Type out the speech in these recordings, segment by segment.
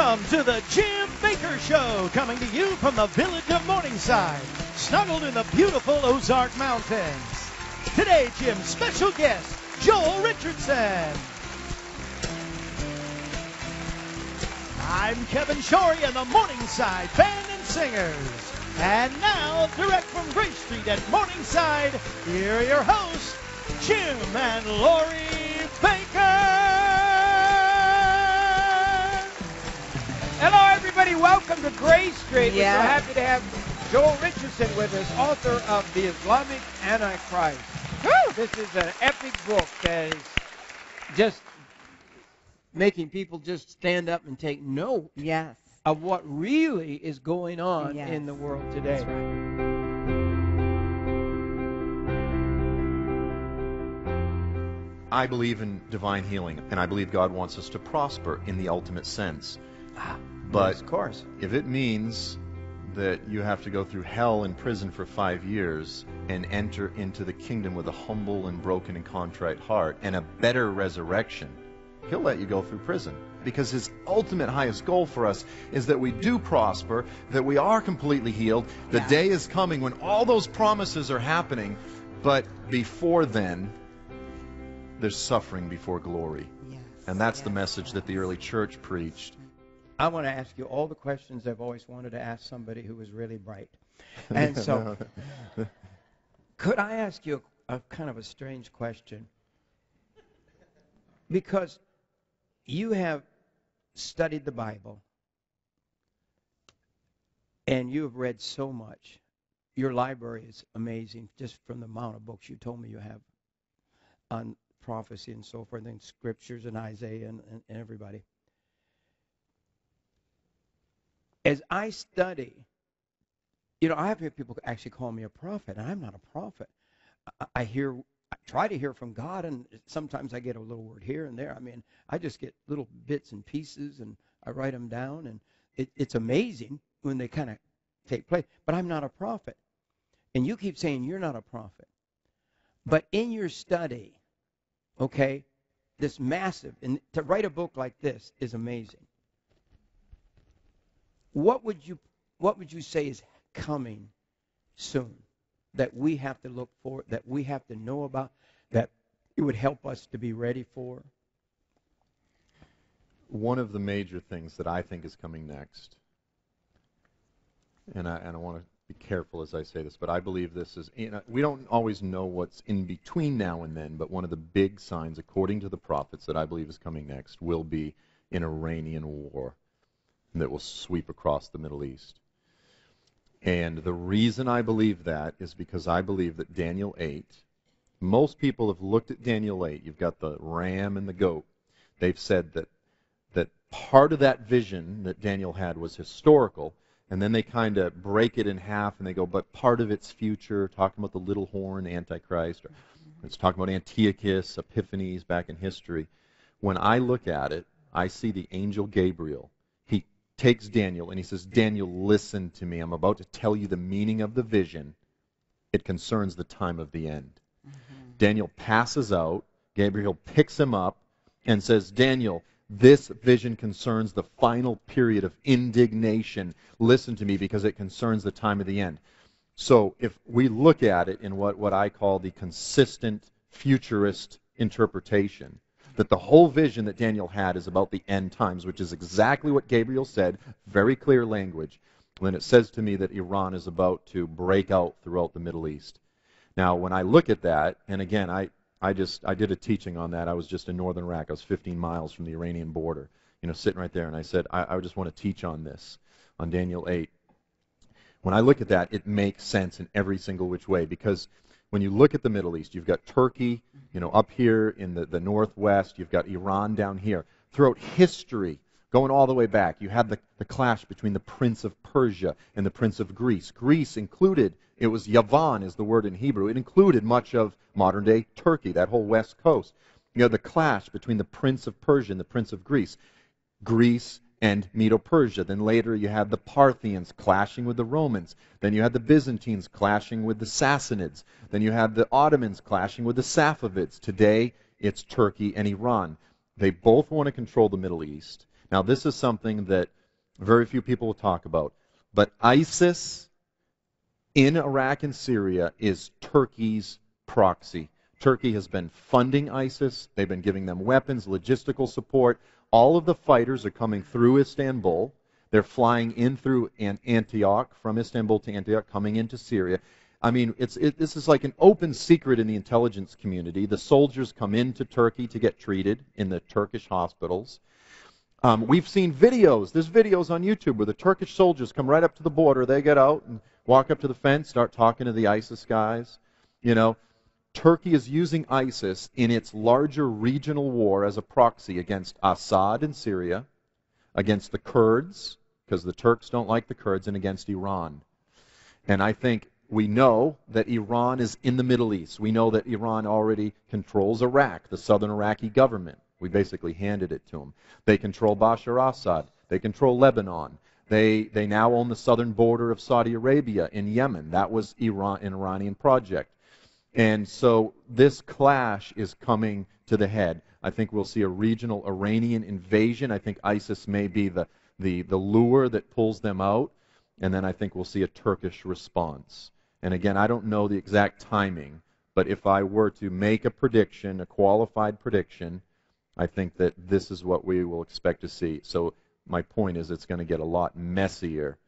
Welcome to the Jim Bakker Show, coming to you from the village of Morningside, snuggled in the beautiful Ozark Mountains. Today, Jim's special guest, Joel Richardson. I'm Kevin Shorey and the Morningside Band and Singers. And now, direct from Grace Street at Morningside, here are your hosts, Jim and Lori Bakker. Hello, everybody. Welcome to Grace Street. We're so happy to have Joel Richardson with us, author of The Islamic Antichrist. Woo! This is an epic book that is just making people just stand up and take note of what really is going on in the world today. That's right. I believe in divine healing, and I believe God wants us to prosper in the ultimate sense. But yes, of course, if it means that you have to go through hell in prison for 5 years and enter into the kingdom with a humble and broken and contrite heart and a better resurrection, He'll let you go through prison. Because His ultimate highest goal for us is that we do prosper, that we are completely healed. The day is coming when all those promises are happening, but before then, there's suffering before glory. Yes. And that's the message that the early church preached. I want to ask you all the questions I've always wanted to ask somebody who was really bright. And so, could I ask you a kind of a strange question? Because you have studied the Bible, and you have read so much. Your library is amazing, just from the amount of books you told me you have on prophecy and so forth, and scriptures and Isaiah and everybody. As I study, I have people actually call me a prophet, and I'm not a prophet. I try to hear from God, and sometimes I get a little word here and there. I mean, I just get little bits and pieces, and I write them down, and it's amazing when they kind of take place. But I'm not a prophet. And you keep saying you're not a prophet. But in your study, this massive, and to write a book like this is amazing. What would you say is coming soon that we have to look for, that we have to know about, that it would help us to be ready for? One of the major things that I think is coming next, and I want to be careful as I say this, but I believe this is, we don't always know what's in between now and then, but one of the big signs, according to the prophets, that I believe is coming next will be an Iranian war that will sweep across the Middle East. And the reason I believe that is because I believe that Daniel 8, most people have looked at Daniel 8, you've got the ram and the goat. They've said that part of that vision that Daniel had was historical, and then they kind of break it in half and they go, but part of it's future, talking about the little horn, Antichrist, or it's talking about Antiochus, Epiphanes back in history. When I look at it, I see the angel Gabriel. He takes Daniel and he says, Daniel, listen to me. I'm about to tell you the meaning of the vision. It concerns the time of the end. Daniel passes out. Gabriel picks him up and says, Daniel, this vision concerns the final period of indignation. Listen to me because it concerns the time of the end. So if we look at it in what I call the consistent futurist interpretation, that the whole vision that Daniel had is about the end times, which is exactly what Gabriel said, very clear language, when it says to me that Iran is about to break out throughout the Middle East. Now, when I look at that, and again, I did a teaching on that. I was just in northern Iraq. I was 15 miles from the Iranian border, sitting right there, and I said, I just want to teach on this, on Daniel 8. When I look at that, it makes sense in every single which way, because when you look at the Middle East, you've got Turkey, up here in the northwest. You've got Iran down here. Throughout history, going all the way back, you had the clash between the Prince of Persia and the Prince of Greece. Greece included, it was Yavan is the word in Hebrew. It included much of modern-day Turkey, that whole west coast. You had the clash between the Prince of Persia and the Prince of Greece. Greece and Medo-Persia. Then later you had the Parthians clashing with the Romans. Then you had the Byzantines clashing with the Sassanids. Then you had the Ottomans clashing with the Safavids. Today it's Turkey and Iran. They both want to control the Middle East. Now this is something that Very few people will talk about. But ISIS in Iraq and Syria is Turkey's proxy. Turkey has been funding ISIS. They've been giving them weapons, logistical support. All of the fighters are coming through Istanbul. They're flying in through Antioch, from Istanbul to Antioch, coming into Syria. I mean, this is like an open secret in the intelligence community. The soldiers come into Turkey to get treated in the Turkish hospitals. We've seen videos. There's videos on YouTube where the Turkish soldiers come right up to the border. They get out and walk up to the fence, start talking to the ISIS guys. You know, Turkey is using ISIS in its larger regional war as a proxy against Assad in Syria, against the Kurds, because the Turks don't like the Kurds, and against Iran. And I think we know that Iran is in the Middle East. We know that Iran already controls Iraq, the southern Iraqi government. We basically handed it to them. They control Bashar Assad. They control Lebanon. They now own the southern border of Saudi Arabia in Yemen. That was an Iranian project. And so this clash is coming to the head. I think we'll see a regional Iranian invasion. I think ISIS may be the lure that pulls them out. And then I think we'll see a Turkish response. And again, I don't know the exact timing, but if I were to make a prediction, a qualified prediction, I think that this is what we will expect to see. So my point is it's going to get a lot messier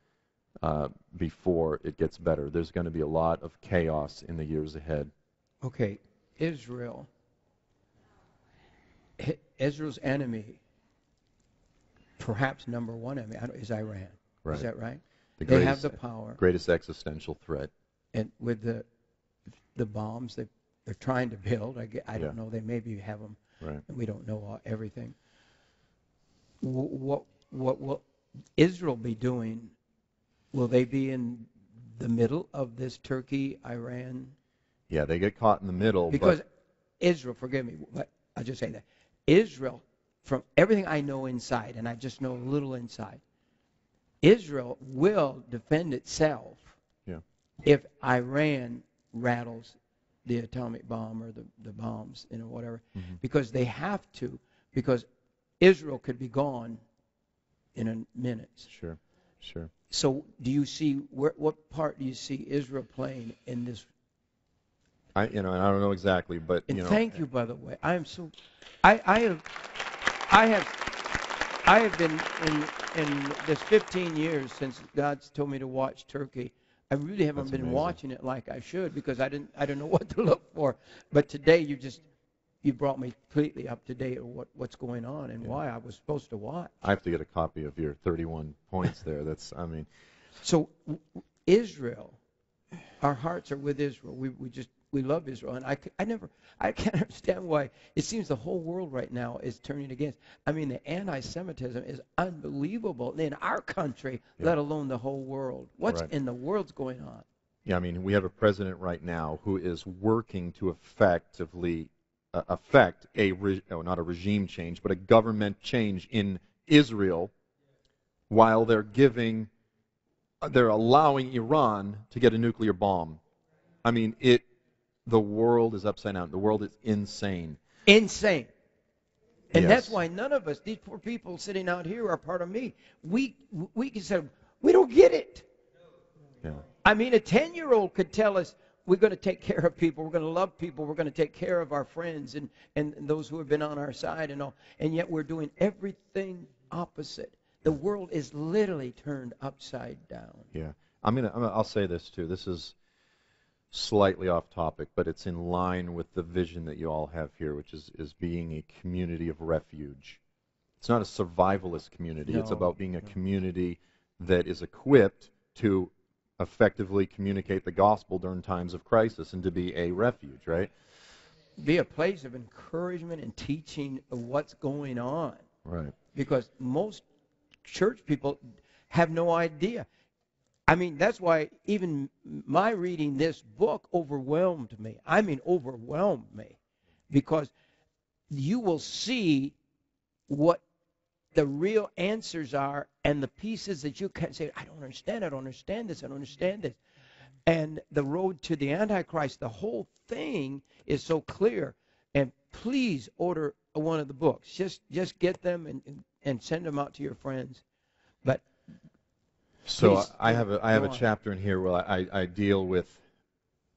before it gets better. There's going to be a lot of chaos in the years ahead. Okay, Israel's enemy, perhaps number one enemy, is Iran. Right. Is that right? They have the power. Greatest existential threat. And with the bombs they're trying to build, I don't know, they maybe have them. Right. And we don't know everything. What will Israel be doing? Will they be in the middle of this Turkey-Iran? Yeah, they get caught in the middle. Because Israel, forgive me, but I'll just say that. Israel, from everything I know inside, and I just know a little inside, Israel will defend itself if Iran rattles the atomic bomb or the bombs, whatever, because they have to, because Israel could be gone in a minute. Sure. So do you see, what part do you see Israel playing in this? I don't know exactly, but thank you, by the way. I am so, I have been in this 15 years since God's told me to watch Turkey. I really haven't That's been amazing. watching it like I should because I don't know what to look for. But today you brought me completely up to date on what's going on and why I was supposed to watch. I have to get a copy of your 31 points there. So Israel, our hearts are with Israel. We love Israel, and I can't understand why it seems the whole world right now is turning against. I mean, the anti-Semitism is unbelievable in our country, let alone the whole world. What's in the world's going on? Yeah, I mean, we have a president right now who is working to effectively affect not a regime change, but a government change in Israel, while they're allowing Iran to get a nuclear bomb. I mean, the world is upside down. The world is insane. Insane. And Yes. that's why none of us, these poor people sitting out here are part of me. We can say, we don't get it. Yeah. I mean, a 10-year-old could tell us, we're going to take care of people, we're going to love people, we're going to take care of our friends and those who have been on our side and all. And yet we're doing everything opposite. The world is literally turned upside down. Yeah. I'll say this too. This is slightly off topic, but it's in line with the vision that you all have here, which is being a community of refuge. It's not a survivalist community. It's about being a community that is equipped to effectively communicate the gospel during times of crisis and to be a refuge, right? Be a place of encouragement and teaching of what's going on. Right. Because most church people have no idea. I mean, that's why even my reading this book overwhelmed me. I mean, overwhelmed me. Because you will see what the real answers are and the pieces that you can say, I don't understand this, I don't understand this. And the road to the Antichrist, the whole thing is so clear. And please order one of the books. Just get them and send them out to your friends. But So Please, I have go a on. chapter in here where I deal with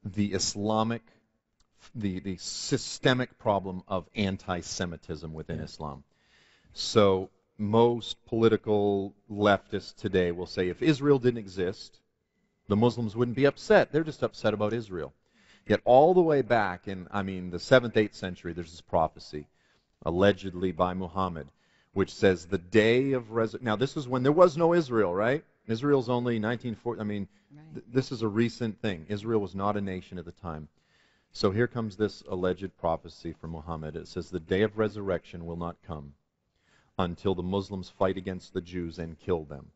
the Islamic, the systemic problem of anti-Semitism within Islam. So most political leftists today will say if Israel didn't exist, the Muslims wouldn't be upset. They're just upset about Israel. Yet all the way back in, the 7th, 8th century, there's this prophecy, allegedly by Muhammad, which says the day of resurrection. Now this is when there was no Israel, right? Israel's only 1940. This is a recent thing. Israel was not a nation at the time. So here comes this alleged prophecy from Muhammad. It says the day of resurrection will not come until the Muslims fight against the Jews and kill them,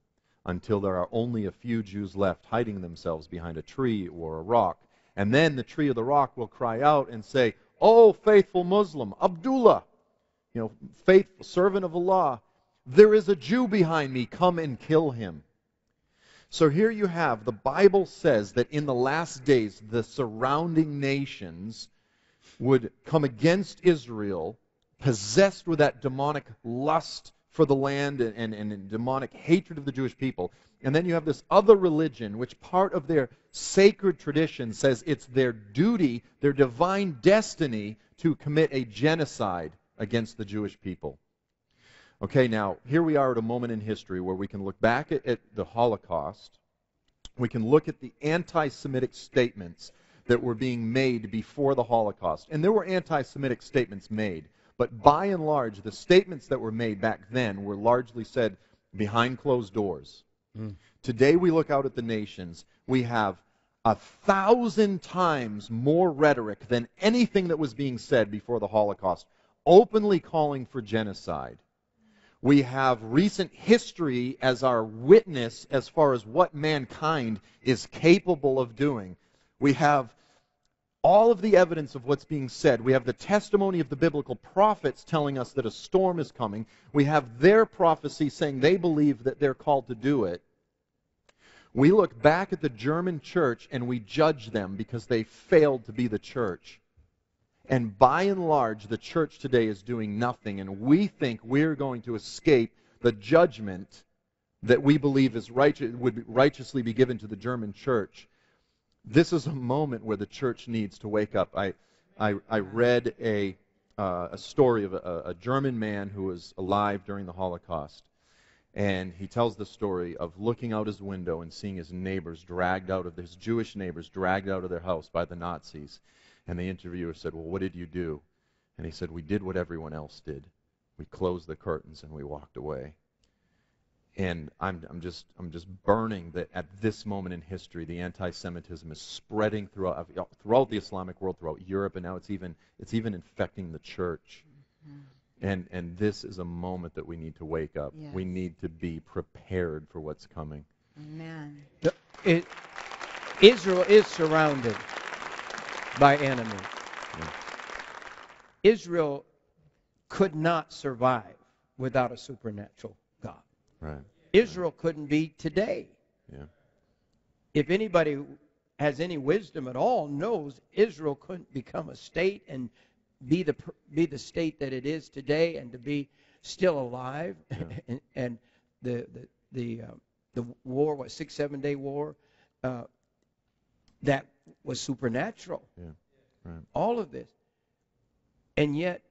until there are only a few Jews left hiding themselves behind a tree or a rock. And then the tree or the rock will cry out and say, "Oh, faithful Muslim, Abdullah, faithful servant of Allah, there is a Jew behind me, come and kill him." So here you have, the Bible says that in the last days, the surrounding nations would come against Israel, possessed with that demonic lust for the land and demonic hatred of the Jewish people. And then you have this other religion, which part of their sacred tradition says it's their duty, their divine destiny, to commit a genocide against the Jewish people. Okay, now, here we are at a moment in history where we can look back at the Holocaust. We can look at the anti-Semitic statements that were being made before the Holocaust. And there were anti-Semitic statements made. But by and large, the statements that were made back then were largely said behind closed doors. Today we look out at the nations. We have 1,000 times more rhetoric than anything that was being said before the Holocaust, openly calling for genocide. We have recent history as our witness as far as what mankind is capable of doing. We have all of the evidence of what's being said. We have the testimony of the biblical prophets telling us that a storm is coming. We have their prophecy saying they believe that they're called to do it. We look back at the German church and we judge them because they failed to be the church. And by and large, the church today is doing nothing, and we think we're going to escape the judgment that we believe is would righteously be given to the German church. This is a moment where the church needs to wake up. I read a story of a German man who was alive during the Holocaust, and he tells the story of looking out his window and seeing his Jewish neighbors dragged out of their house by the Nazis. And the interviewer said, "Well, what did you do?" And he said, "We did what everyone else did. We closed the curtains and we walked away." And I'm just burning that at this moment in history, the anti-Semitism is spreading throughout the Islamic world, throughout Europe, and now it's even infecting the church. And this is a moment that we need to wake up. Yes. We need to be prepared for what's coming. Amen. Israel is surrounded by enemies. Yeah. Israel could not survive without a supernatural God. Right. Israel couldn't be today. Yeah. If anybody has any wisdom at all, knows Israel couldn't become a state and be the state that it is today and to be still alive. Yeah. and the war, 6-7 day war, that was supernatural. Yeah. Right. All of this. And yet,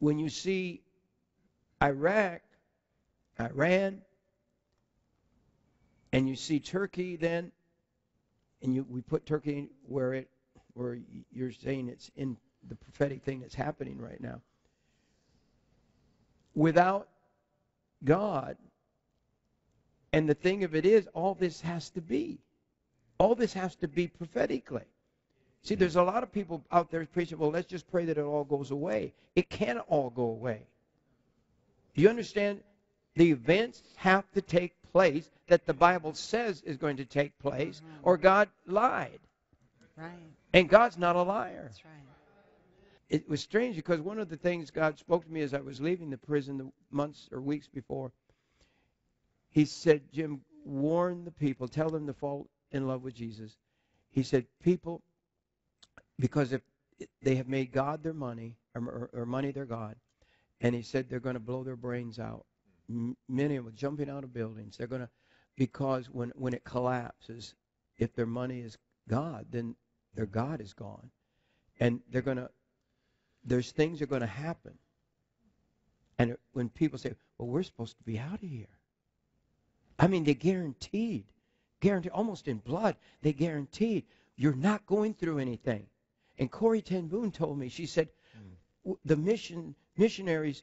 when you see Iraq, Iran, and you see Turkey then, and we put Turkey where you're saying it's in the prophetic thing that's happening right now. Without God, and the thing of it is, all this has to be prophetically. See, there's a lot of people out there preaching, well, let's just pray that it all goes away. It can't all go away. Do you understand? The events have to take place that the Bible says is going to take place, or God lied. Right. And God's not a liar. That's right. It was strange because one of the things God spoke to me as I was leaving the prison the months or weeks before, he said, "Jim, warn the people, tell them to fall in love with Jesus." He said, people, because if they have made God their money, or money their God, and he said they're going to blow their brains out. Many of them jumping out of buildings. They're going to because when it collapses, if their money is God, then their God is gone. And there's things are going to happen. And when people say, well, we're supposed to be out of here. I mean, they guaranteed, almost in blood, they guaranteed you're not going through anything. And Corrie ten Boom told me, she said, the missionaries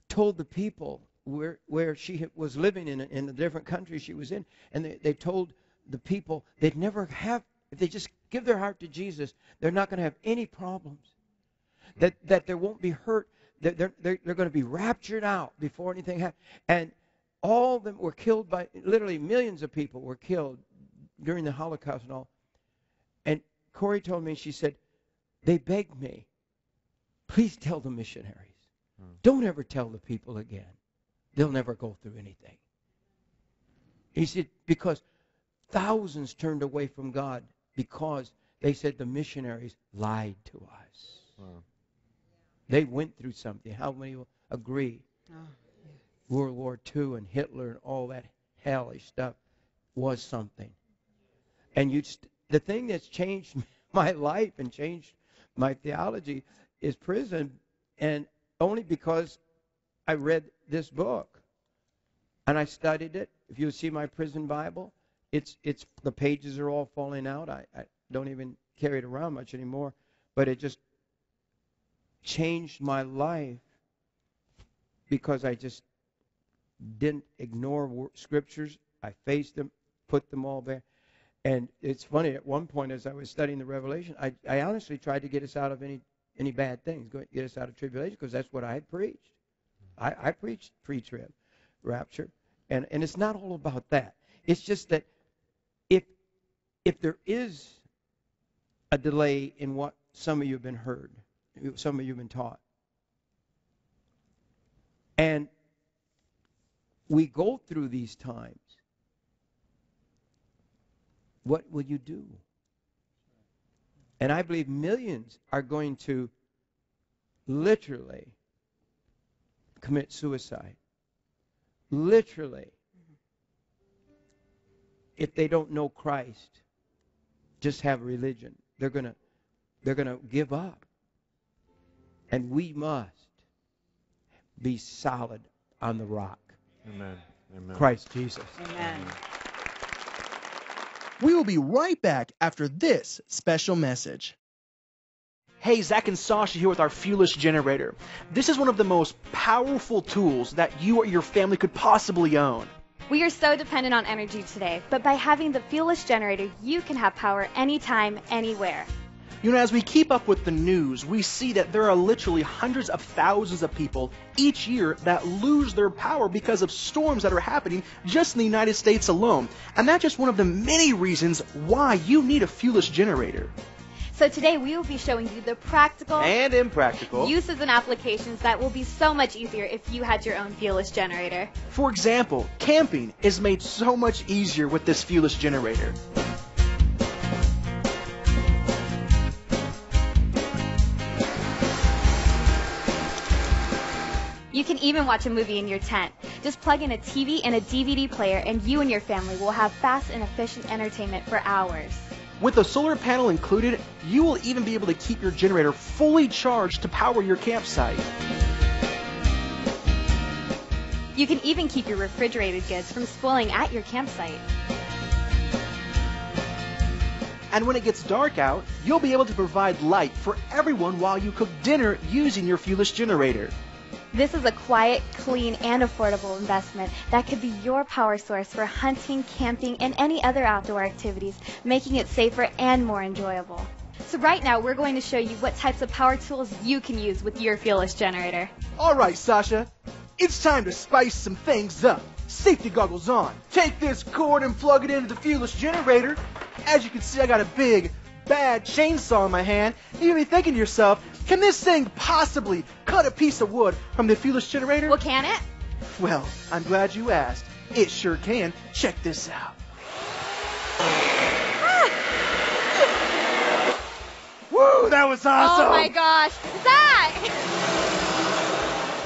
told the people where she was living in the different countries she was in, and they told the people they'd never have, if they just give their heart to Jesus, they're not going to have any problems. That there won't be hurt. They're going to be raptured out before anything happens. And all of them were killed by, literally millions of people were killed during the Holocaust and all. And Corrie told me, she said, they begged me, please tell the missionaries. Don't ever tell the people again. They'll never go through anything. He said, because thousands turned away from God because they said the missionaries lied to us. Wow. They went through something. How many will agree? World War II and Hitler and all that hellish stuff was something. And the thing that's changed my life and changed my theology is prison, and only because I read this book and I studied it. If you see my prison Bible, it's the pages are all falling out. I don't even carry it around much anymore, but it just changed my life because I just didn't ignore scriptures. I faced them, put them all there. And it's funny, at one point as I was studying the Revelation, I honestly tried to get us out of any bad things, get us out of tribulation, because that's what I had preached. I preached pre-trib, rapture. And it's not all about that. It's just that if there is a delay in what some of you have been heard, some of you have been taught, and we go through these times, what will you do? And I believe millions are going to literally commit suicide. Literally. If they don't know Christ, just have religion. They're going to give up. And we must be solid on the rock. Amen. Amen. Christ Jesus. Amen. We will be right back after this special message. Hey, Zach and Sasha here with our Fuelless Generator. This is one of the most powerful tools that you or your family could possibly own. We are so dependent on energy today, but by having the Fuelless Generator, you can have power anytime, anywhere. You know, as we keep up with the news, we see that there are literally hundreds of thousands of people each year that lose their power because of storms that are happening just in the United States alone. And that's just one of the many reasons why you need a Fuelless Generator. So today we will be showing you the practical and impractical uses and applications that will be so much easier if you had your own Fuelless Generator. For example, camping is made so much easier with this Fuelless Generator. You can even watch a movie in your tent. Just plug in a TV and a DVD player and you and your family will have fast and efficient entertainment for hours. With a solar panel included, you will even be able to keep your generator fully charged to power your campsite. You can even keep your refrigerated goods from spoiling at your campsite. And when it gets dark out, you'll be able to provide light for everyone while you cook dinner using your Fuelless Generator. This is a quiet, clean, and affordable investment that could be your power source for hunting, camping, and any other outdoor activities, making it safer and more enjoyable. So right now, we're going to show you what types of power tools you can use with your Fuelless Generator. All right, Sasha, it's time to spice some things up. Safety goggles on. Take this cord and plug it into the Fuelless Generator. As you can see, I got a big, bad chainsaw in my hand. You'll be thinking to yourself, can this thing possibly cut a piece of wood from the Fuelless Generator? Well, can it? Well, I'm glad you asked. It sure can. Check this out. Woo, that was awesome! Oh my gosh, Zach!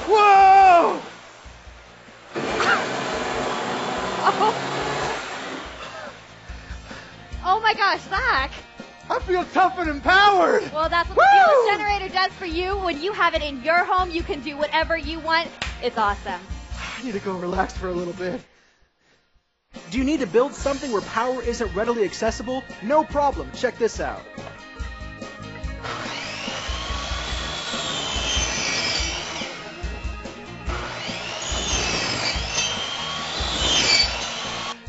Whoa! Oh. Oh my gosh, Zach! I feel tough and empowered. Well, that's what the fuel generator does for you. When you have it in your home, you can do whatever you want. It's awesome. I need to go relax for a little bit. Do you need to build something where power isn't readily accessible? No problem. Check this out.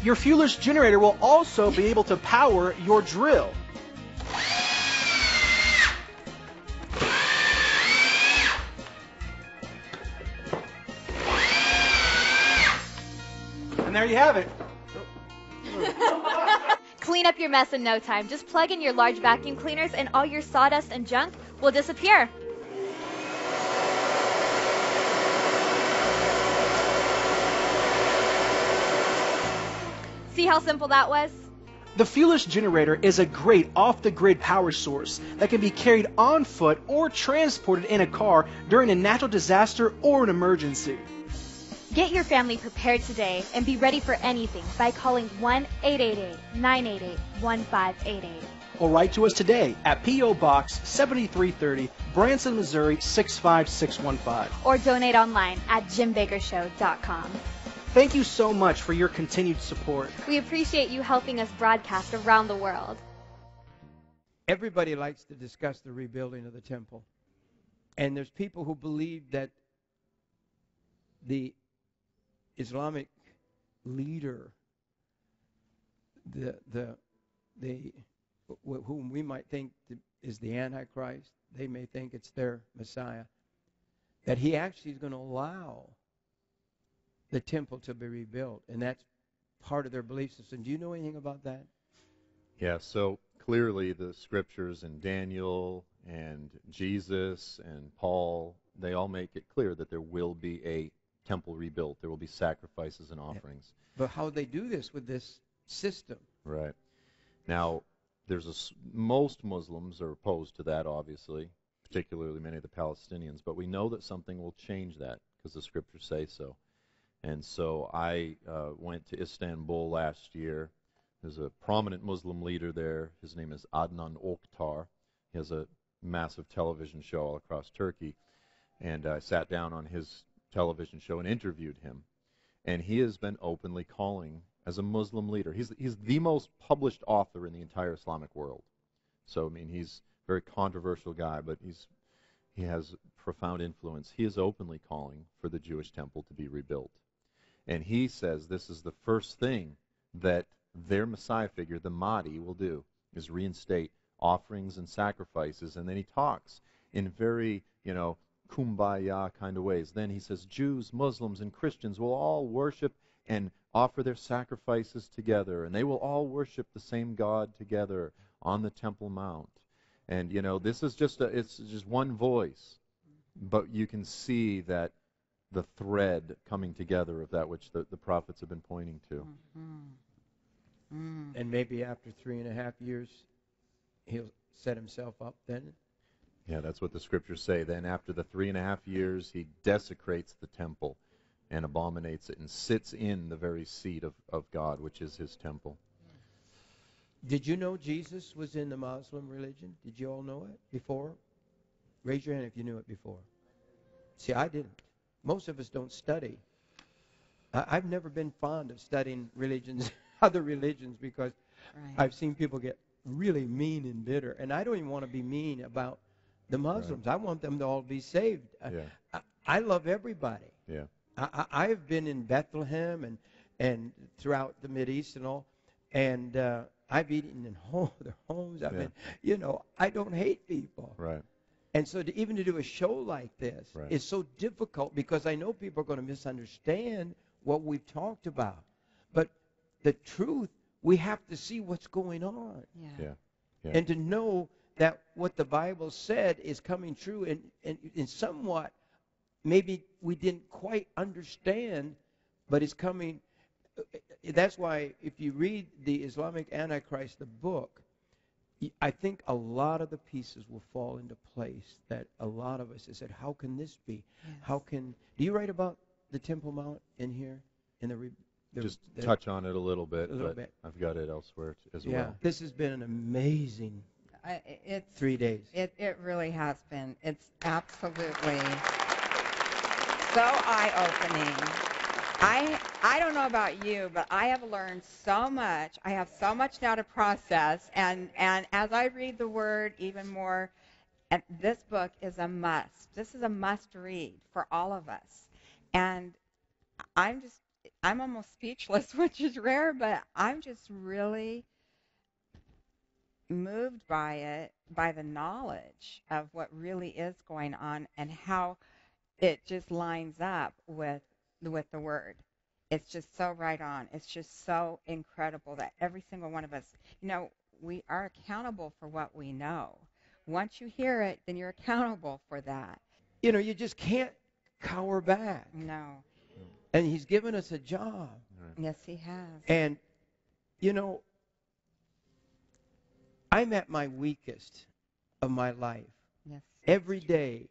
Your fuelless generator will also be able to power your drill. And there you have it. Clean up your mess in no time. Just plug in your large vacuum cleaners and all your sawdust and junk will disappear. See how simple that was? The fuelless generator is a great off-the-grid power source that can be carried on foot or transported in a car during a natural disaster or an emergency. Get your family prepared today and be ready for anything by calling 1-888-988-1588. Or write to us today at P.O. Box 7330, Branson, Missouri 65615. Or donate online at jimbaggershow.com. Thank you so much for your continued support. We appreciate you helping us broadcast around the world. Everybody likes to discuss the rebuilding of the temple. And there's people who believe that the Islamic leader, whom we might think is the Antichrist, they may think it's their Messiah, that he actually is going to allow the temple to be rebuilt, and that's part of their belief system. Do you know anything about that? Yeah, so clearly the scriptures in Daniel and Jesus and Paul, they all make it clear that there will be a temple rebuilt. There will be sacrifices and offerings. Yeah. But how they do this with this system? Right. Now, most Muslims are opposed to that, obviously, particularly many of the Palestinians, but we know that something will change that because the scriptures say so. And so I went to Istanbul last year. There's a prominent Muslim leader there. His name is Adnan Oktar. He has a massive television show all across Turkey. And I sat down on his television show and interviewed him. And he has been openly calling as a Muslim leader. He's the most published author in the entire Islamic world. So, I mean, he's a very controversial guy, but he has profound influence. He is openly calling for the Jewish temple to be rebuilt. And he says this is the first thing that their Messiah figure, the Mahdi, will do, is reinstate offerings and sacrifices. And then he talks in very, kumbaya kind of ways. Then he says Jews, Muslims, and Christians will all worship and offer their sacrifices together, and they will all worship the same God together on the Temple Mount. And, this is it's just one voice, but you can see that the thread coming together of that which the prophets have been pointing to. And maybe after 3.5 years, he'll set himself up then? Yeah, that's what the scriptures say. Then after the 3.5 years, he desecrates the temple and abominates it and sits in the very seat of God, which is his temple. Did you know Jesus was in the Muslim religion? Did you all know it before? Raise your hand if you knew it before. See, I didn't. Most of us don't study. I've never been fond of studying religions, other religions, because I've seen people get really mean and bitter. And I don't even want to be mean about the Muslims. Right. I want them to all be saved. Yeah. I love everybody. Yeah. I have been in Bethlehem and throughout the Mideast and all, and I've eaten in their homes. I've been, I don't hate people. Right. And so even to do a show like this is so difficult because I know people are going to misunderstand what we've talked about. But the truth, we have to see what's going on. Yeah. And to know that what the Bible said is coming true and somewhat maybe we didn't quite understand, but it's coming. That's why if you read the Islamic Antichrist, the book, I think a lot of the pieces will fall into place that a lot of us have said, how can this be? Yes. Do you write about the Temple Mount in here? just touch on it a little bit, but bit. I've got it elsewhere as Yeah, well. this has been an amazing It's 3 days. It really has been. It's absolutely so eye-opening. I don't know about you, but I have learned so much. I have so much now to process, and as I read the Word even more, and this book is a must. This is a must-read for all of us, and I'm almost speechless, which is rare, but I'm just really moved by it, by the knowledge of what really is going on and how it just lines up with the Word. It's just so right on. It's just so incredible that every single one of us, we are accountable for what we know. Once you hear it, then you're accountable for that. You just can't cower back. No. And he's given us a job. Right. Yes, he has. And, I'm at my weakest of my life. Yes. Every day,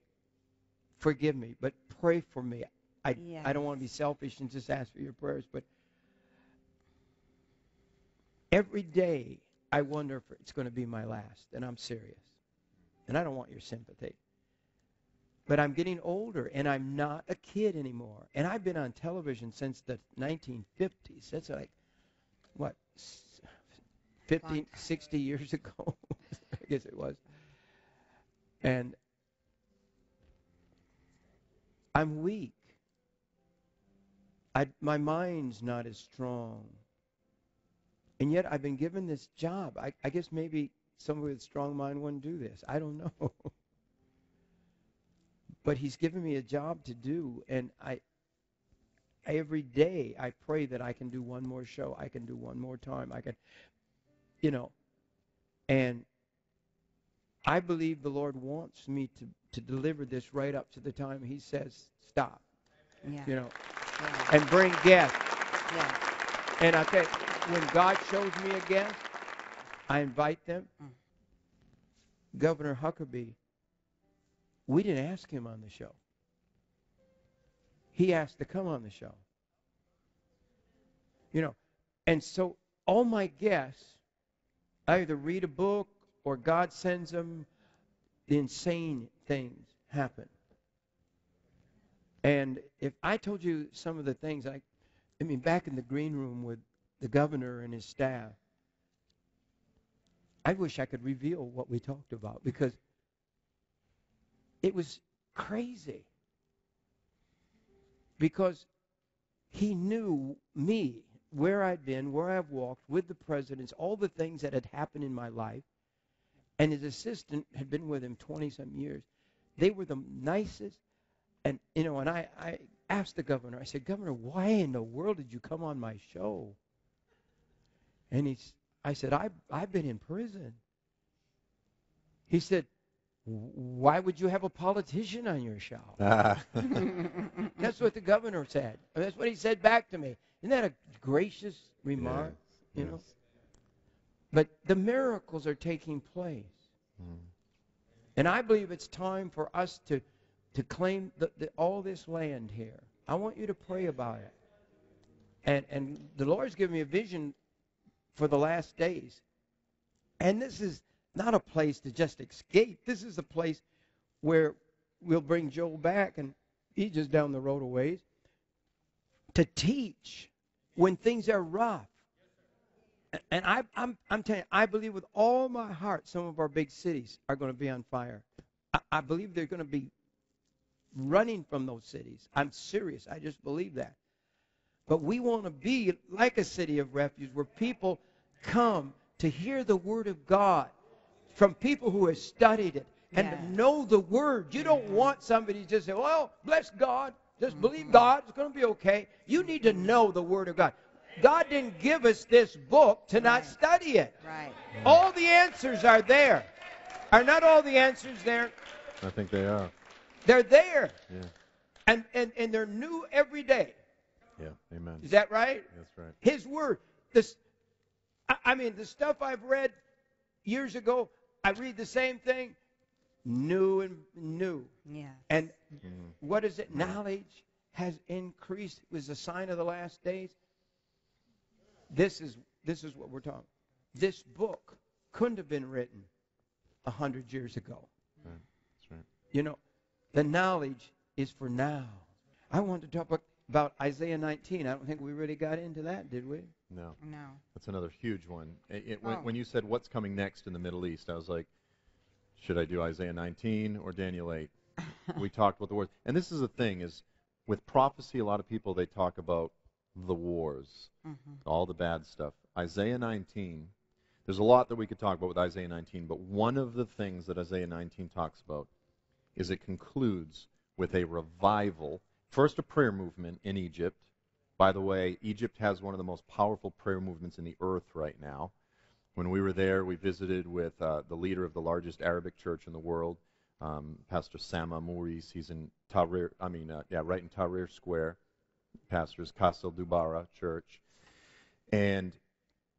forgive me, but pray for me. I don't want to be selfish and just ask for your prayers, but every day I wonder if it's going to be my last, and I'm serious. And I don't want your sympathy. But I'm getting older, and I'm not a kid anymore. And I've been on television since the 1950s. That's like, 50, 60 years ago, I guess it was. And I'm weak. My mind's not as strong. And yet I've been given this job. I guess maybe somebody with a strong mind wouldn't do this. I don't know. But he's given me a job to do, and every day I pray that I can do one more show. I can do one more time. I can, and I believe the Lord wants me to deliver this right up to the time he says stop. Yeah. And bring guests. Yeah. And I tell you, when God shows me a guest, I invite them. Governor Huckabee, we didn't ask him on the show. He asked to come on the show. And so all my guests, I either read a book or God sends them, the insane things happen. And if I told you some of the things, back in the green room with the governor and his staff, I wish I could reveal what we talked about because it was crazy. Because he knew me, where I'd been, where I've walked with the presidents, all the things that had happened in my life. And his assistant had been with him 20-some years. They were the nicest. And, and I asked the governor, I said, Governor, why in the world did you come on my show? And I said, I've been in prison. He said, why would you have a politician on your show? That's what the governor said. That's what he said back to me. Isn't that a gracious remark? Yes. You know? But the miracles are taking place. And I believe it's time for us to claim all this land here. I want you to pray about it. And the Lord's given me a vision for the last days. And this is not a place to just escape. This is a place where we'll bring Joel back, and he's just down the road a ways, to teach when things are rough. And I'm telling you, I believe with all my heart some of our big cities are going to be on fire. I believe they're going to be running from those cities. I'm serious. I just believe that. But we want to be like a city of refuge where people come to hear the Word of God from people who have studied it and to know the Word. You don't want somebody to just say, well, bless God, just believe God, it's going to be okay. You need to know the Word of God. God didn't give us this book to not study it. Right. All the answers are there. Are not all the answers there? I think they are. They're there. Yeah. And they're new every day. Yeah. Amen. Is that right? That's right. His Word. The stuff I've read years ago, I read the same thing, new and new. Yeah. And what is it? Knowledge has increased. It was a sign of the last days. This is what we're talking. This book couldn't have been written 100 years ago. Right. That's right. You know, the knowledge is for now. I want to talk about Isaiah 19. I don't think we really got into that, did we? No. No. That's another huge one. Oh. When you said what's coming next in the Middle East, I was like, should I do Isaiah 19 or Daniel 8? We talked about the wars. And this is the thing, is with prophecy, a lot of people, they talk about the wars, all the bad stuff. Isaiah 19, there's a lot that we could talk about with Isaiah 19, but one of the things that Isaiah 19 talks about is it concludes with a revival. First, a prayer movement in Egypt. By the way, Egypt has one of the most powerful prayer movements in the earth right now. When we were there, we visited with the leader of the largest Arabic church in the world, Pastor Sama Maurice. He's in Tahrir, right in Tahrir Square. Pastors Castle Dubara Church. And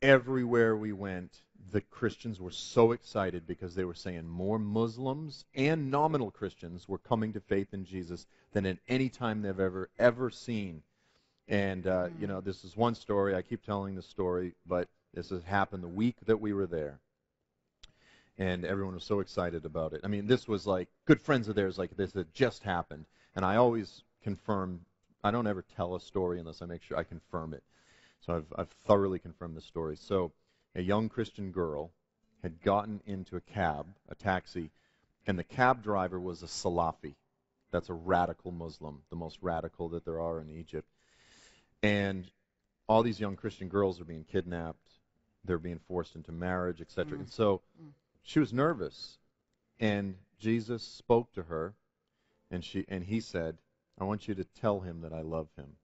everywhere we went, the Christians were so excited because they were saying more Muslims and nominal Christians were coming to faith in Jesus than at any time they've ever seen. And, this is one story. I keep telling the story, but this has happened the week that we were there. And everyone was so excited about it. I mean, this was like good friends of theirs, like this had just happened. And I always confirm, I don't ever tell a story unless I make sure I confirm it. So I've thoroughly confirmed the story. So a young Christian girl had gotten into a taxi, and the cab driver was a Salafi. That's a radical Muslim, the most radical that there are in Egypt. And all these young Christian girls are being kidnapped. They're being forced into marriage, etc. And so she was nervous. And Jesus spoke to her, and he said, I want you to tell him that I love him.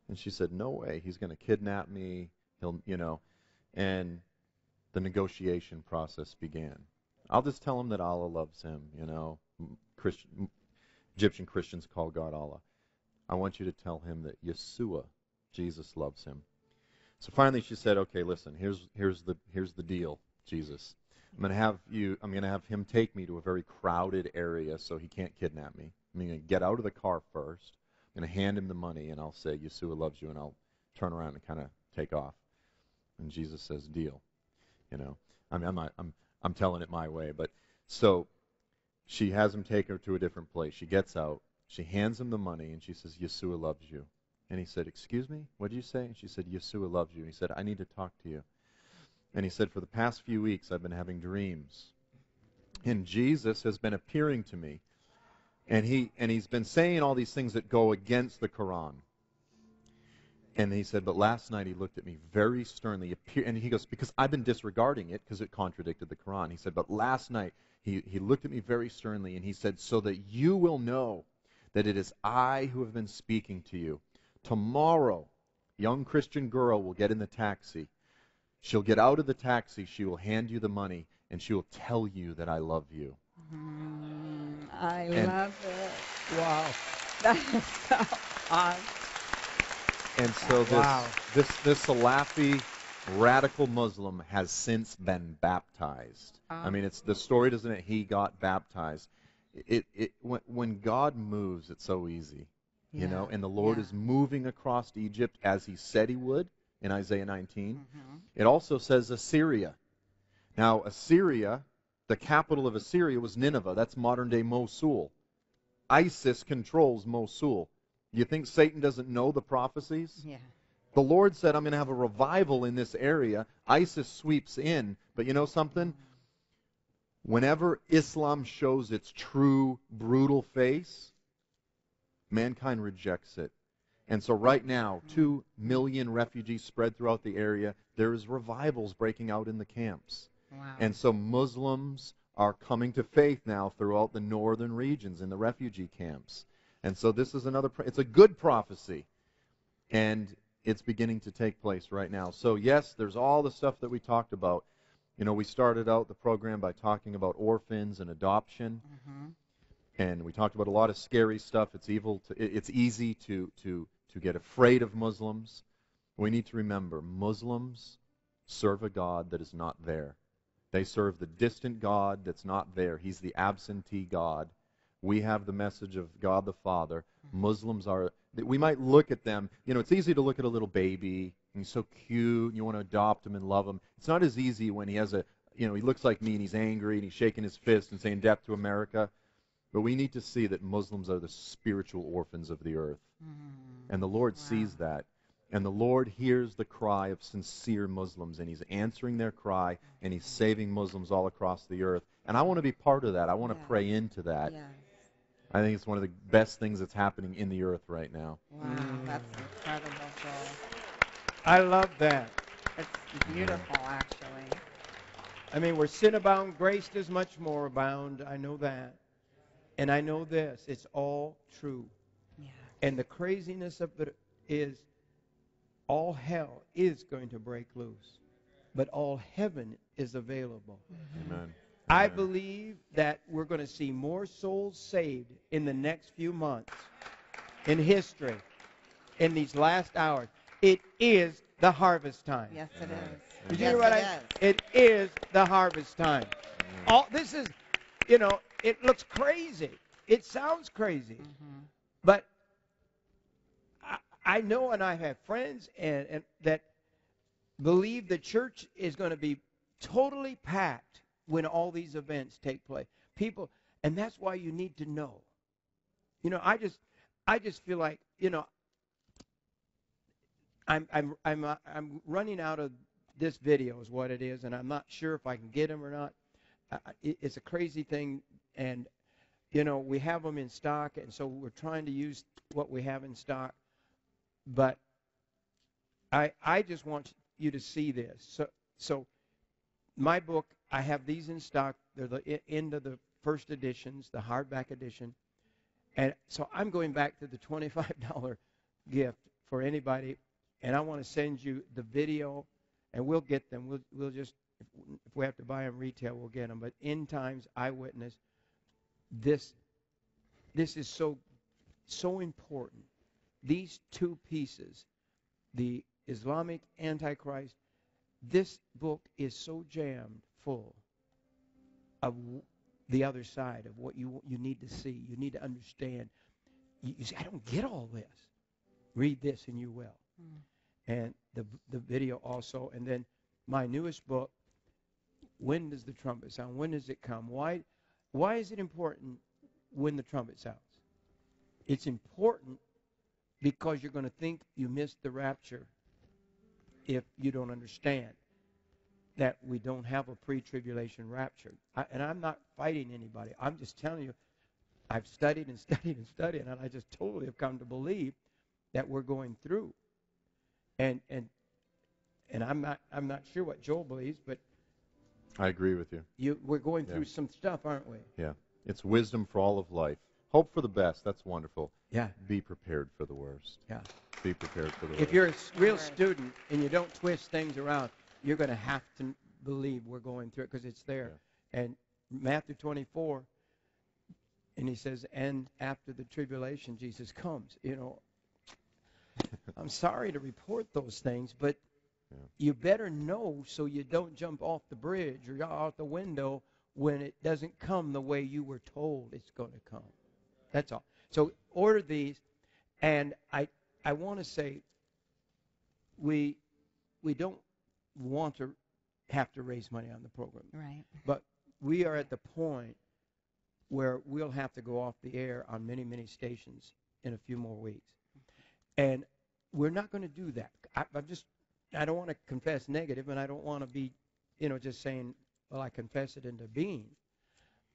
And she said, no way. He's going to kidnap me. And the negotiation process began. I'll just tell him that Allah loves him, Egyptian Christians call God Allah. I want you to tell him that Yeshua, Jesus, loves him. So finally she said, okay, listen, here's the deal, Jesus. I'm going to have him take me to a very crowded area so he can't kidnap me. I'm going to get out of the car first. I'm going to hand him the money, and I'll say, Yeshua loves you, and I'll turn around and kind of take off. And Jesus says, deal. I'm telling it my way. But so she has him take her to a different place. She gets out. She hands him the money, and she says, Yeshua loves you. And he said, excuse me? What did you say? And she said, Yeshua loves you. And he said, I need to talk to you. And he said, for the past few weeks, I've been having dreams. And Jesus has been appearing to me. And he's been saying all these things that go against the Quran. And he said, but last night he looked at me very sternly. And he goes, because I've been disregarding it because it contradicted the Quran. He said, but last night he looked at me very sternly, and he said, so that you will know that it is I who have been speaking to you. Tomorrow, young Christian girl will get in the taxi. She'll get out of the taxi. She will hand you the money, and she will tell you that I love you. I love it. Wow. That is so awesome. And so this Salafi radical Muslim has since been baptized. I mean, it's the story, doesn't it? He got baptized. When God moves, it's so easy, and the Lord is moving across Egypt as he said he would in Isaiah 19. It also says Assyria. Now, Assyria, the capital of Assyria was Nineveh. That's modern-day Mosul. ISIS controls Mosul. You think Satan doesn't know the prophecies? Yeah. The Lord said, I'm going to have a revival in this area. ISIS sweeps in. But you know something? Whenever Islam shows its true, brutal face, mankind rejects it. And so right now, 2 million refugees spread throughout the area. There's revivals breaking out in the camps. Wow. And so Muslims are coming to faith now throughout the northern regions in the refugee camps. And so this is it's a good prophecy. And it's beginning to take place right now. So yes, there's all the stuff that we talked about. We started out the program by talking about orphans and adoption. And we talked about a lot of scary stuff. It's easy to get afraid of Muslims. We need to remember, Muslims serve a God that is not there. They serve the distant God that's not there. He's the absentee God. We have the message of God the Father. Muslims are that we might look at them. It's easy to look at a little baby, and he's so cute, and you want to adopt him and love him. It's not as easy when he has he looks like me, and he's angry, and he's shaking his fist and saying, "Death to America." But we need to see that Muslims are the spiritual orphans of the earth. And the Lord sees that. And the Lord hears the cry of sincere Muslims, and He's answering their cry, and He's saving Muslims all across the earth. And I want to be part of that. I want to pray into that. Yes. I think it's one of the best things that's happening in the earth right now. Wow, that's incredible, Joel. I love that. It's beautiful, actually. I mean, where sin abound, grace does much more abound. I know that. And I know this. It's all true. Yeah. And the craziness of it is all hell is going to break loose. But all heaven is available. Amen. I believe that we're going to see more souls saved in the next few months in history, in these last hours. It is the harvest time. Yes, it is. Did you hear what It is the harvest time. All this is, it looks crazy. It sounds crazy. But I know, and I have friends and that believe the church is going to be totally packed when all these events take place. People, and that's why you need to know. I just feel like, I'm running out of this video is what it is, and I'm not sure if I can get them or not. It's a crazy thing, and we have them in stock, and so we're trying to use what we have in stock. But I just want you to see this. So my book, I have these in stock. They're the end of the first editions, the hardback edition. And so I'm going back to the $25 gift for anybody, and I want to send you the video, and we'll get them. We'll just, if we have to buy them retail, we'll get them. But End Times Eyewitness, this is so important. These two pieces, the Islamic Antichrist, this book is so jammed full of the other side of what you need to see. You need to understand. You say, I don't get all this. Read this and you will. And the video also. And then my newest book, When Does the Trumpet Sound? When does it come? Why is it important when the trumpet sounds? It's important because you're going to think you missed the rapture if you don't understand that we don't have a pre-tribulation rapture. And I'm not fighting anybody. I'm just telling you, I've studied and studied and studied, and I just totally have come to believe that we're going through. And I'm not sure what Joel believes, but I agree with you. We're going through some stuff, aren't we? Yeah. It's wisdom for all of life. Hope for the best. That's wonderful. Yeah. Be prepared for the worst. Yeah. Be prepared for the worst. If you're a real student and you don't twist things around, you're going to have to believe we're going through it because it's there. Yeah. And Matthew 24, and he says, and after the tribulation, Jesus comes. I'm sorry to report those things, but you better know so you don't jump off the bridge or out the window when it doesn't come the way you were told it's going to come. That's all. So order these, and I want to say we don't want to have to raise money on the program. Right. But we are at the point where we'll have to go off the air on many, many stations in a few more weeks. And we're not going to do that. I don't want to confess negative, and I don't want to be, just saying, well, I confess it into being.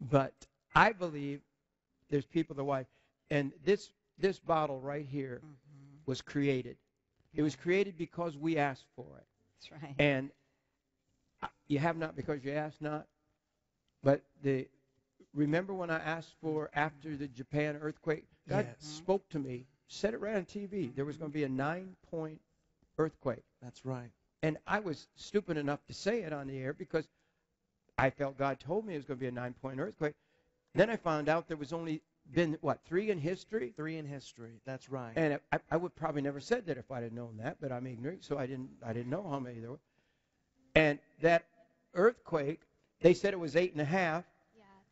But I believe there's people that wife, and this bottle right here was created. It was created because we asked for it. That's right. And you have not because you asked not. But remember when I asked for after the Japan earthquake? God spoke to me, said it right on TV. There was going to be a 9-point earthquake. That's right. And I was stupid enough to say it on the air because I felt God told me it was going to be a 9-point earthquake. Then I found out there was only been, 3 in history? 3 in history. That's right. And I would probably never said that if I'd have known that, but I'm ignorant, so I didn't know how many there were. And that earthquake, they said it was 8.5. Yeah,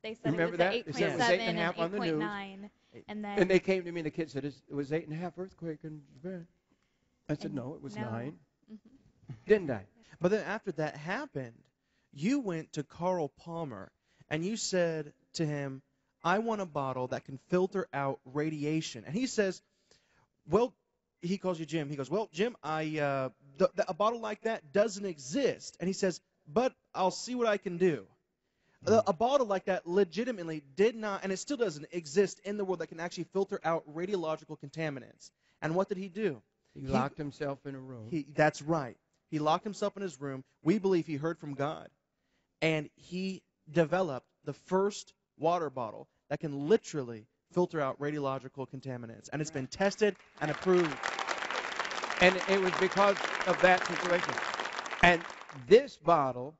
They said Remember it that? was They at said it was 8.7 8.5 and on the news. 8.9. And then And they came to me, and the kid said, it was 8.5 earthquake in Japan. I said, And no, it was no. 9. Mhm. Didn't I? But then after that happened, you went to Carl Palmer and you said to him, I want a bottle that can filter out radiation. And he says, well, he calls you Jim. He goes, well, Jim, a bottle like that doesn't exist. And he says, but I'll see what I can do. A bottle like that legitimately did not, and it still doesn't exist in the world that can actually filter out radiological contaminants. And what did he do? He locked himself in a room. That's right. He locked himself in his room. We believe he heard from God. And he developed the first water bottle that can literally filter out radiological contaminants. And it's been tested and approved. And it was because of that situation. And this bottle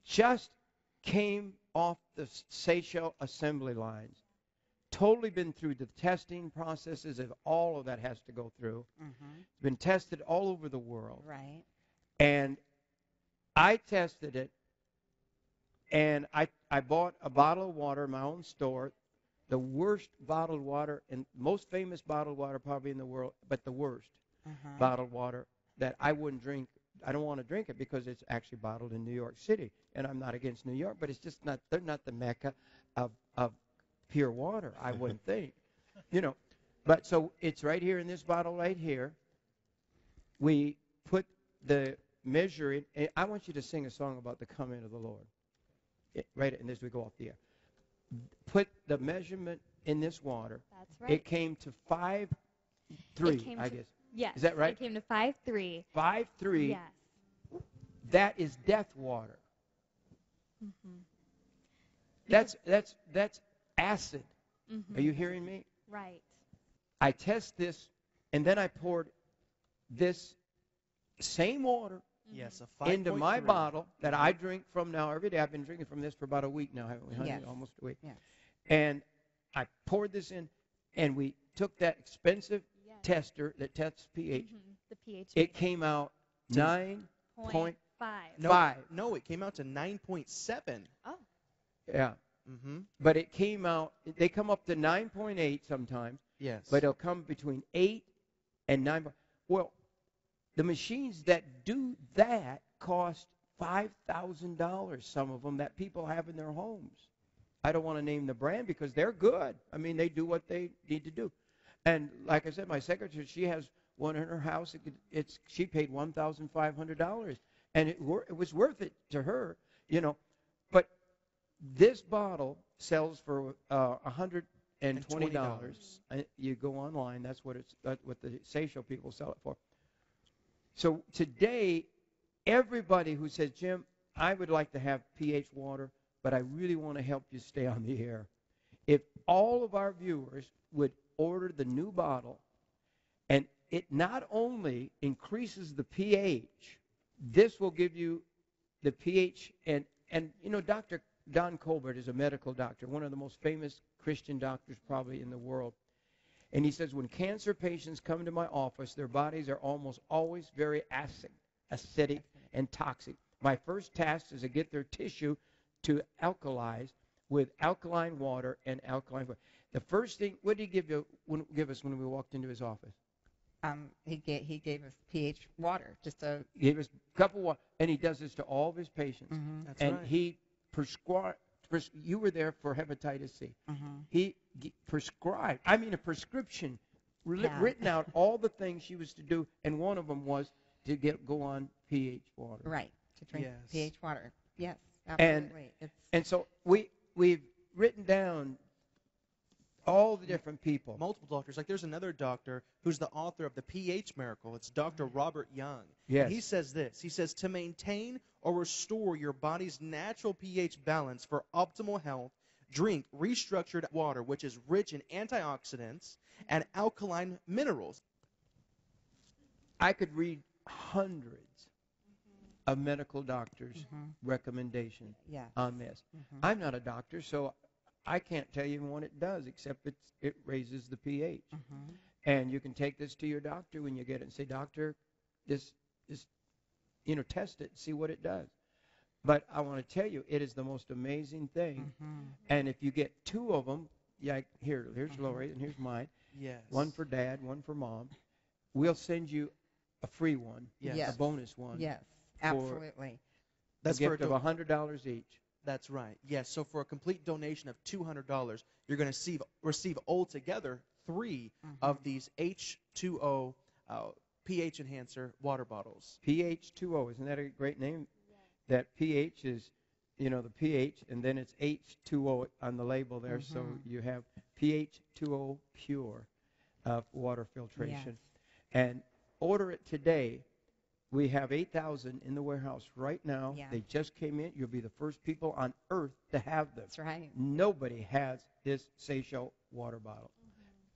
just came off the Seychelles assembly lines. Totally been through the testing processes of all of that has to go through. Mm-hmm. It's been tested all over the world. Right. And I tested it, and I bought a bottle of water in my own store, the worst bottled water, and most famous bottled water probably in the world, but the worst bottled water that I wouldn't drink. I don't want to drink it because it's actually bottled in New York City. And I'm not against New York, but it's just not, they're not the mecca of pure water, I wouldn't think. You know, but so it's right here in this bottle right here. We put the measure in. I want you to sing a song about the coming of the Lord. Right, and as we go off the air. Put the measurement in this water. That's right. It came to 5.3, I guess. Yes. Is that right? It came to 5.3. 5.3. Yes. That is death water. Mm-hmm. That's acid. Mm-hmm. Are you hearing me? Right. I test this, and then I poured this same water Yes, a 5.3. into my bottle that I drink from now every day. I've been drinking from this for about a week now, haven't we, honey? Yes. Almost a week. Yes. And I poured this in, and we took that expensive Yes. tester that tests pH. Mm-hmm. The pH. It came out 9.5. 5. No, it came out to 9.7. Oh. Yeah. Mm-hmm. But it came out, they come up to 9.8 sometimes, Yes. but it'll come between 8 and 9. Well, the machines that do that cost $5,000, some of them, that people have in their homes. I don't want to name the brand because they're good. I mean, they do what they need to do. And like I said, my secretary, she has one in her house. She paid $1,500, and it was worth it to her, you know. But this bottle sells for $120. You go online. That's what the Seychelles people sell it for. So today, everybody who says, Jim, I would like to have pH water, but I really want to help you stay on the air. If all of our viewers would order the new bottle, and it not only increases the pH, this will give you the pH, and you know, Dr. Don Colbert is a medical doctor, one of the most famous Christian doctors probably in the world. And he says when cancer patients come to my office, their bodies are almost always very acidic, and toxic. My first task is to get their tissue to alkalize with alkaline water and alkaline water. The first thing, what did he give us when we walked into his office? He gave us pH water, just a. He gave us a cup of water, and he does this to all of his patients. Mm-hmm. That's and right. he prescribed. You were there for hepatitis C. Mm-hmm. He prescribed, I mean a prescription, Yeah. written out all the things she was to do, and one of them was to go on pH water. Right, to drink Yes. pH water. Yes, And- absolutely. And so we've written down all the different people. Multiple doctors. Like there's another doctor who's the author of the pH Miracle. It's Dr. Robert Young. Yes. And he says this. He says, to maintain or restore your body's natural pH balance for optimal health, drink restructured water, which is rich in antioxidants and alkaline minerals. I could read hundreds of medical doctors' recommendations Yes. on this. Mhm. I'm not a doctor, so I can't tell you what it does, except it raises the pH. Mhm. And you can take this to your doctor when you get it and say, doctor, this test it, see what it does. But I want to tell you, it is the most amazing thing. And if you get 2 of them, here's Lori and here's mine. Yes. One for Dad, one for Mom. We'll send you a free one, Yes. a bonus one. Yes, absolutely. That's a gift of $100 each. That's right. Yes. So for a complete donation of $200, you're going to receive altogether 3 of these H2O pH enhancer water bottles. pH2O, isn't that a great name? That pH is, the pH, and then it's H2O on the label there, so you have pH2O pure water filtration. Yes. And order it today. We have 8,000 in the warehouse right now. Yeah. They just came in. You'll be the first people on earth to have this. That's right. Nobody has this Seychelles water bottle,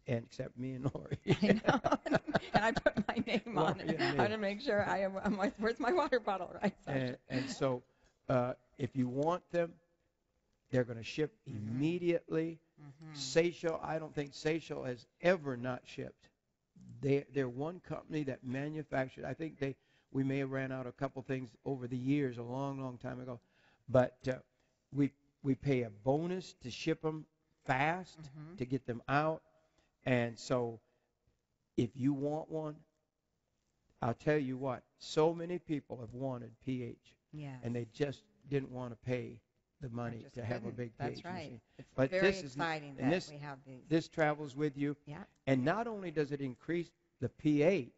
and except me and Lori. I know. And I put my name on it. Yeah, I want to make sure where's my water bottle, right? And so if you want them, they're going to ship immediately. Seychelles, I don't think Seychelles has ever not shipped. They're one company that manufactured. I think we may have ran out a couple things over the years, a long, long time ago. But we pay a bonus to ship them fast, to get them out. And so if you want one, I'll tell you what, so many people have wanted pH. Yeah. And they just didn't want to pay the money to have a big pH That's right. machine. It's But very this exciting and that this, we have these. This travels with you. Yeah. And not only does it increase the pH,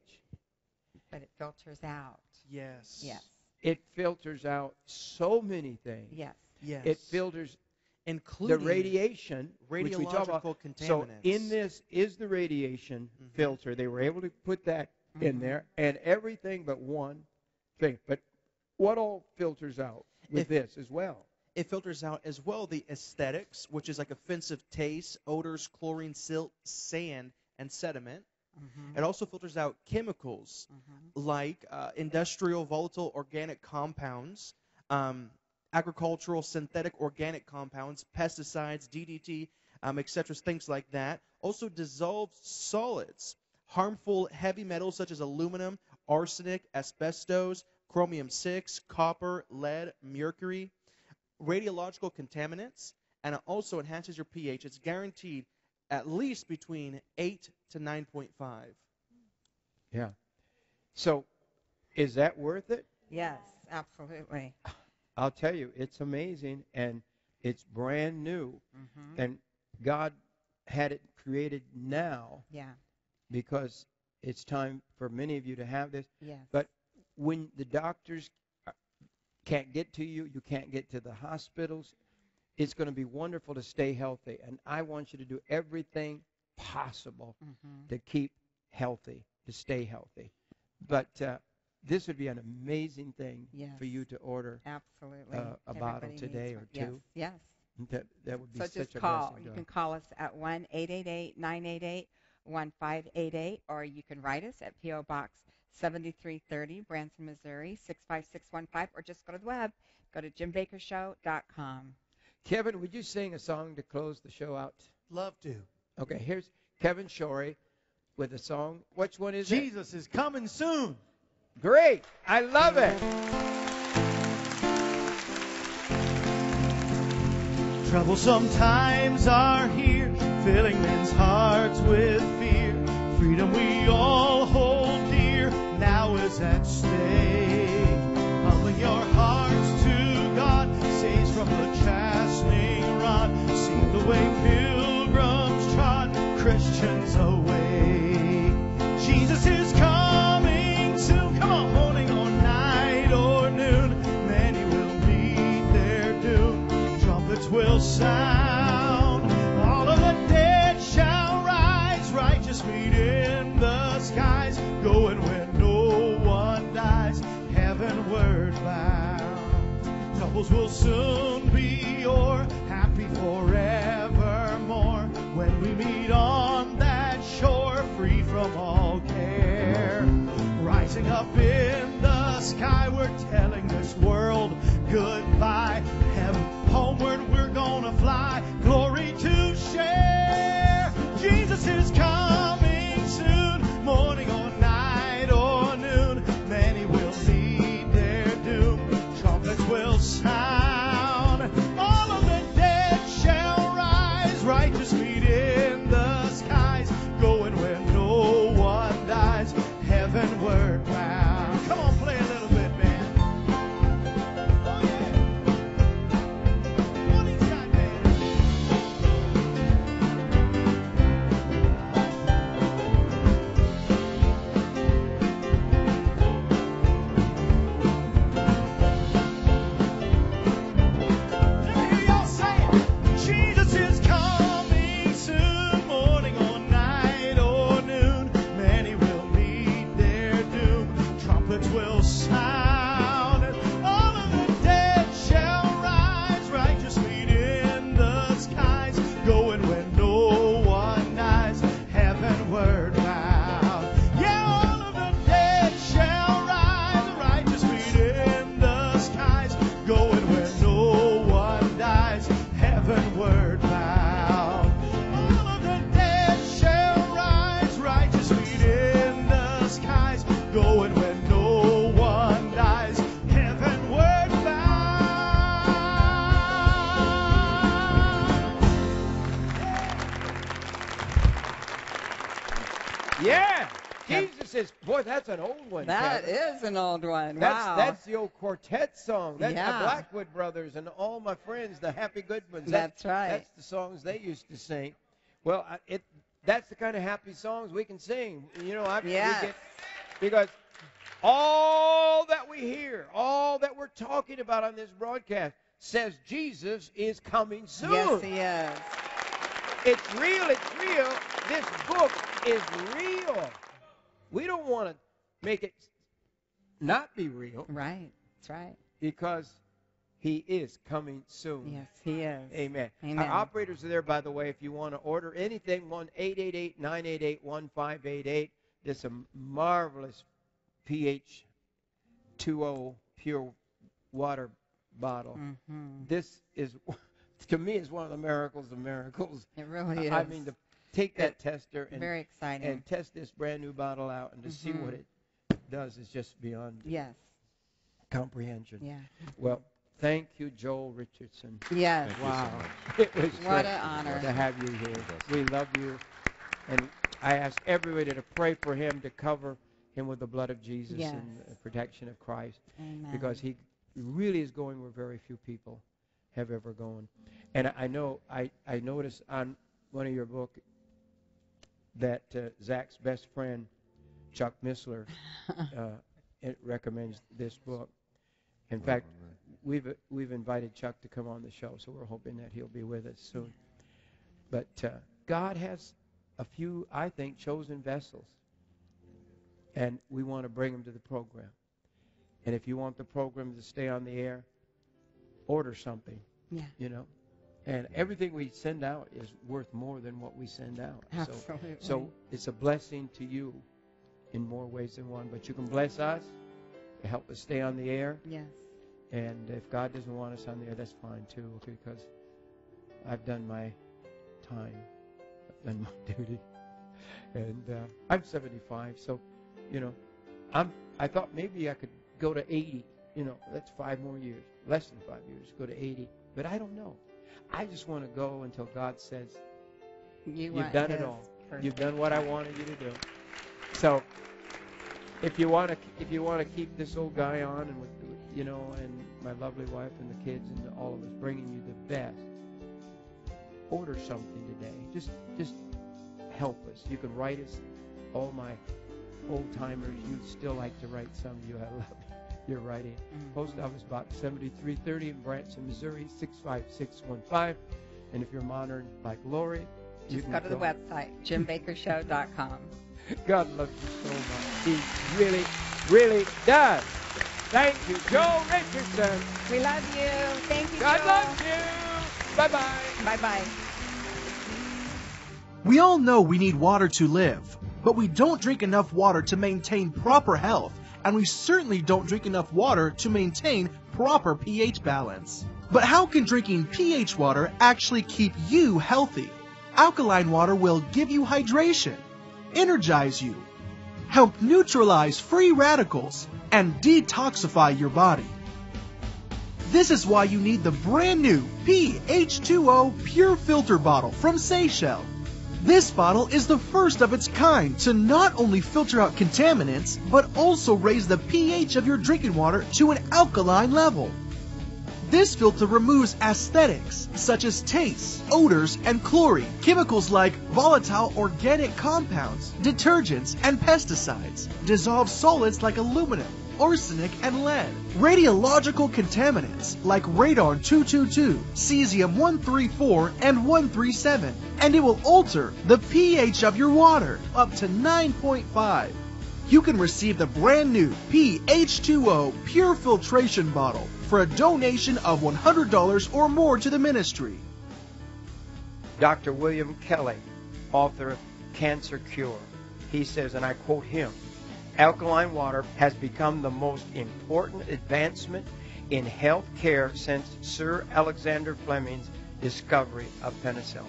But it filters out. Yes. Yes. it filters out so many things. Yes. Yes. It filters including the radiation, which we talk about. radiological contaminants. So in this is the radiation filter. They were able to put that in there, and everything but one thing. But what all filters out with this as well? It filters out as well the aesthetics, which is like offensive taste, odors, chlorine, silt, sand, and sediment. It also filters out chemicals like industrial volatile organic compounds, agricultural synthetic organic compounds, pesticides, DDT, etc., things like that. Also dissolved solids, harmful heavy metals such as aluminum, arsenic, asbestos, chromium-6, copper, lead, mercury, radiological contaminants, and it also enhances your pH. It's guaranteed at least between 8 to 9.5. Yeah. So is that worth it? Yes, absolutely. I'll tell you, it's amazing, and it's brand new. And God had it created now Yeah. because it's time for many of you to have this. Yes. But when the doctors can't get to you, you can't get to the hospitals, it's going to be wonderful to stay healthy. And I want you to do everything possible to keep healthy, to stay healthy. But this would be an amazing thing for you to order Absolutely. a bottle Everybody today needs or one. two. Yes. That would be So such just a call. blessing. You to can us. call us at 1-888-988-1588, or you can write us at P.O. Box 7330, Branson, Missouri 65615, or just go to the web. Go to JimBakkerShow.com. Kevin, would you sing a song to close the show out? Love to. Okay, here's Kevin Shorey with a song. Which one is Jesus is coming soon. it? Great. I love it. Troublesome times are here, filling men's hearts with fear. Freedom we all hold dear now is at stake. Humbling your hearts to God, saves from the chastening rod. See the way pilgrims trod, Christians away. Jesus is coming soon. Come on, morning or night or noon. Many will meet their doom. Trumpets will sound. All of the dead shall rise. Righteous feet in the skies. Going where no one dies. Heavenward bound. Troubles will soon be o'er. Happy forevermore. When we meet on that shore. Free from all care. Rising up in the sky. We're telling this world goodbye. Heaven, homeward we're gonna fly. Glory to share. Jesus is coming soon. Morning or night or noon. Many will meet their doom. Trumpets will sound. Yeah. Jesus is, boy, that's an old one. That Kevin. is an old one. That's, Wow. that's the old quartet song. That's Yeah. the Blackwood Brothers and all my friends, the Happy Good Ones. That's right. That's the songs they used to sing. Well, that's the kind of happy songs we can sing. You know, Yes. because all that we hear, all that we're talking about on this broadcast says Jesus is coming soon. Yes, he is. It's real. It's real. This book is real. We don't want to make it not be real. Right. That's right. Because he is coming soon. Yes, he is. Amen. Amen. Our operators are there, by the way, if you want to order anything, 1-888-988-1588. This is a marvelous pH 2.0 pure water bottle. Mm-hmm. This is, to me, is one of the miracles of miracles. It really is. I mean, to take that tester and Very exciting. and test this brand new bottle out and to see what it does is just beyond Yes. comprehension. Yeah. Well, thank you, Joel Richardson. Yes. Thank you so Wow. much. It was What great an honor. to have you here. We love you. And I ask everybody to pray for him, to cover him with the blood of Jesus Yes. and the protection of Christ. Amen. Because he really is going where very few people have ever gone. And I know, I noticed on one of your books that Zach's best friend, Chuck Missler, it recommends this book. In fact, we've invited Chuck to come on the show, so we're hoping that he'll be with us soon. But God has a few, I think, chosen vessels, and we want to bring them to the program. And if you want the program to stay on the air, order something. Yeah. You know, and everything we send out is worth more than what we send out. Absolutely. So it's a blessing to you in more ways than one. But you can bless us to help us stay on the air. Yes. And if God doesn't want us on the air, that's fine too, because I've done my time. I've done my duty. And I'm 75, so, you know, I thought maybe I could go to 80. You know, that's 5 more years. Less than 5 years, go to 80. But I don't know. I just want to go until God says, you've done it all. You've done what I wanted you to do. So, if you want to keep this old guy on, and with, you know, and my lovely wife and the kids and all of us bringing you the best, order something today. Just help us. You can write us. All my old timers, you'd still like to write some. You, I love your writing. Post Office Box 7330 in Branson, Missouri 65615. And if you're modern like Lori, you Just can go to the website, JimBakkerShow.com. God loves you so much. He really, really does. Thank you, Joel Richardson. We love you. Thank you, God Joel. loves you. Bye-bye. Bye-bye. We all know we need water to live, but we don't drink enough water to maintain proper health, and we certainly don't drink enough water to maintain proper pH balance. But how can drinking pH water actually keep you healthy? Alkaline water will give you hydration, energize you, help neutralize free radicals, and detoxify your body. This is why you need the brand new pH2O Pure Filter Bottle from Seychelles. This bottle is the first of its kind to not only filter out contaminants, but also raise the pH of your drinking water to an alkaline level. This filter removes aesthetics, such as taste, odors, and chlorine, chemicals like volatile organic compounds, detergents, and pesticides, dissolved solids like aluminum, arsenic, and lead, radiological contaminants like radon-222, cesium-134, and 137, and it will alter the pH of your water up to 9.5. You can receive the brand new pH2O Pure Filtration Bottle for a donation of $100 or more to the ministry. Dr. William Kelly, author of Cancer Cure, he says, and I quote him, "Alkaline water has become the most important advancement in health care since Sir Alexander Fleming's discovery of penicillin."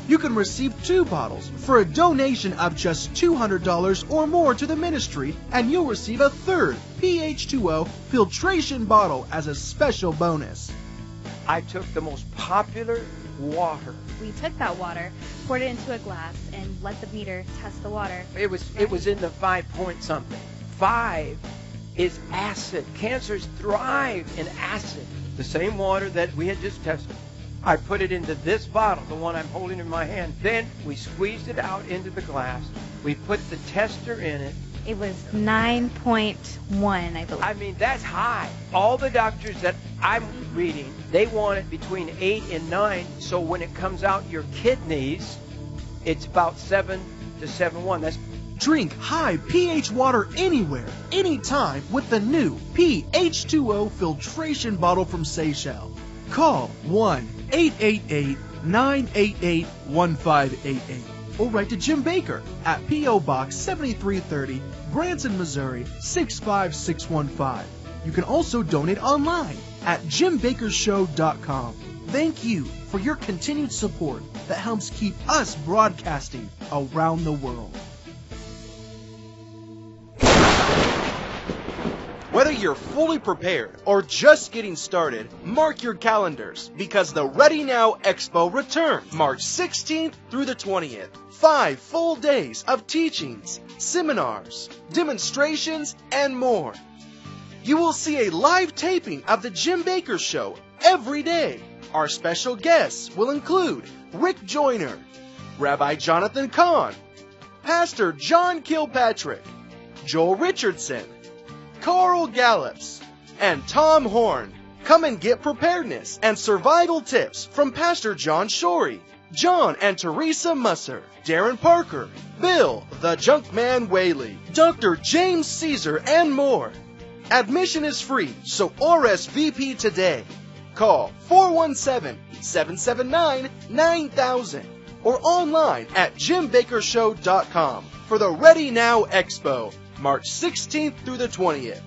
You can receive 2 bottles for a donation of just $200 or more to the ministry, and you'll receive a 3rd pH2O filtration bottle as a special bonus. I took the most popular water. We took that water, poured it into a glass, and let the meter test the water. It was in the 5 point something. 5 is acid. Cancers thrive in acid. The same water that we had just tested. I put it into this bottle, the one I'm holding in my hand. Then we squeezed it out into the glass. We put the tester in it. It was 9.1, I believe. I mean, that's high. All the doctors that I'm reading, they want it between 8 and 9. So when it comes out your kidneys, it's about 7 to 7.1. That's Drink high pH water anywhere, anytime with the new pH2O filtration bottle from Seychelles. Call 1-888-988-1588 or write to Jim Bakker at P.O. Box 7330, Branson, Missouri 65615. You can also donate online at jimbakkershow.com. Thank you for your continued support that helps keep us broadcasting around the world. Whether you're fully prepared or just getting started, mark your calendars because the Ready Now Expo returns March 16th through the 20th. 5 full days of teachings, seminars, demonstrations, and more. You will see a live taping of the Jim Bakker Show every day. Our special guests will include Rick Joyner, Rabbi Jonathan Kahn, Pastor John Kilpatrick, Joel Richardson, Carl Gallups, and Tom Horn. Come and get preparedness and survival tips from Pastor John Shorey, John and Teresa Musser, Darren Parker, Bill the Junkman Whaley, Dr. James Caesar, and more. Admission is free, so RSVP today. Call 417-779-9000 or online at jimbakkershow.com for the Ready Now Expo, March 16th through the 20th.